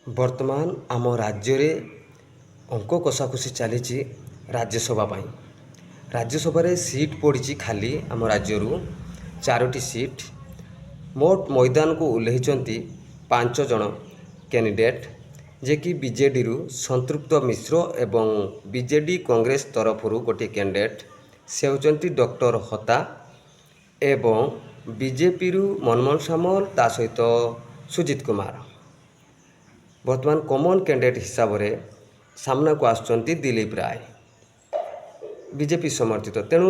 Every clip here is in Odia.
ବର୍ତ୍ତମାନ ଆମ ରାଜ୍ୟରେ ଅଙ୍କ କଷାକଷି ଚାଲିଛି ରାଜ୍ୟସଭା ପାଇଁ। ରାଜ୍ୟସଭାରେ ସିଟ୍ ପଡ଼ିଛି ଖାଲି ଆମ ରାଜ୍ୟରୁ 4ଟି ସିଟ୍। ମୋଟ ମଇଦାନକୁ ଓହ୍ଲାଇଛନ୍ତି 5 ଜଣ କ୍ୟାଣ୍ଡିଡେଟ୍, ଯିଏକି ବିଜେଡ଼ିରୁ ସନ୍ତୃପ୍ତ ମିଶ୍ର ଏବଂ ବିଜେଡ଼ି କଂଗ୍ରେସ ତରଫରୁ ଗୋଟିଏ କ୍ୟାଣ୍ଡିଡେଟ୍, ସେ ହେଉଛନ୍ତି ଡକ୍ଟର ହତା, ଏବଂ ବିଜେପିରୁ ମନମୋହନ ସାମଲ, ତା ସହିତ ସୁଜିତ କୁମାର। ବର୍ତ୍ତମାନ କମନ୍ କ୍ୟାଣ୍ଡିଡେଟ୍ ହିସାବରେ ସାମ୍ନାକୁ ଆସୁଛନ୍ତି ଦିଲ୍ଲୀପ ରାୟ, ବିଜେପି ସମର୍ଥିତ। ତେଣୁ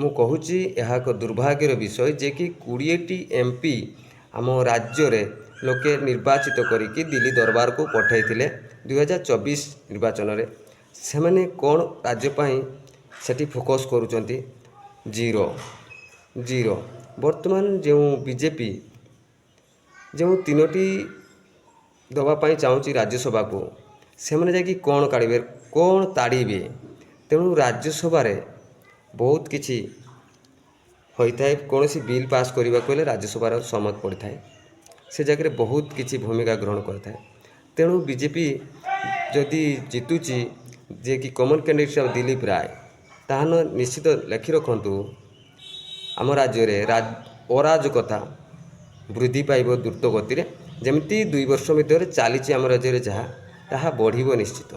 ମୁଁ କହୁଛି ଏହା ଏକ ଦୁର୍ଭାଗ୍ୟର ବିଷୟ ଯେ କି 20ଟି MP ଆମ ରାଜ୍ୟରେ ଲୋକେ ନିର୍ବାଚିତ କରିକି ଦିଲ୍ଲୀ ଦରବାରକୁ ପଠାଇଥିଲେ 2024 ନିର୍ବାଚନରେ। ସେମାନେ କ'ଣ ରାଜ୍ୟ ପାଇଁ ସେଠି ଫୋକସ୍ କରୁଛନ୍ତି? ଜିରୋ। ବର୍ତ୍ତମାନ ଯେଉଁ ବିଜେପି ଯେଉଁ 3ଟି ଦେବା ପାଇଁ ଚାହୁଁଛି ରାଜ୍ୟସଭାକୁ, ସେମାନେ ଯାଇକି କ'ଣ କାଢ଼ିବେ, କ'ଣ ତାଡ଼ିବେ? ତେଣୁ ରାଜ୍ୟସଭାରେ ବହୁତ କିଛି ହୋଇଥାଏ। କୌଣସି ବିଲ୍ ପାସ୍ କରିବାକୁ ହେଲେ ରାଜ୍ୟସଭାର ସମ୍ମତ ପଡ଼ିଥାଏ, ସେ ଜାଗାରେ ବହୁତ କିଛି ଭୂମିକା ଗ୍ରହଣ କରିଥାଏ। ତେଣୁ ବିଜେପି ଯଦି ଜିତୁଛି ଯେ କି କମନ୍ କ୍ୟାଣ୍ଡିଡେଟ୍ ହିସାବରେ ଦିଲ୍ଲୀପ ରାୟ, ତାହେଲେ ନିଶ୍ଚିତ ଲେଖି ରଖନ୍ତୁ, ଆମ ରାଜ୍ୟରେ ଅରାଜକତା ବୃଦ୍ଧି ପାଇବ ଦ୍ରୁତ ଗତିରେ। ଯେମିତି 2 ବର୍ଷ ଭିତରେ ଚାଲିଛି ଆମ ରାଜ୍ୟରେ ଯାହା, ତାହା ବଢ଼ିବ ନିଶ୍ଚିତ।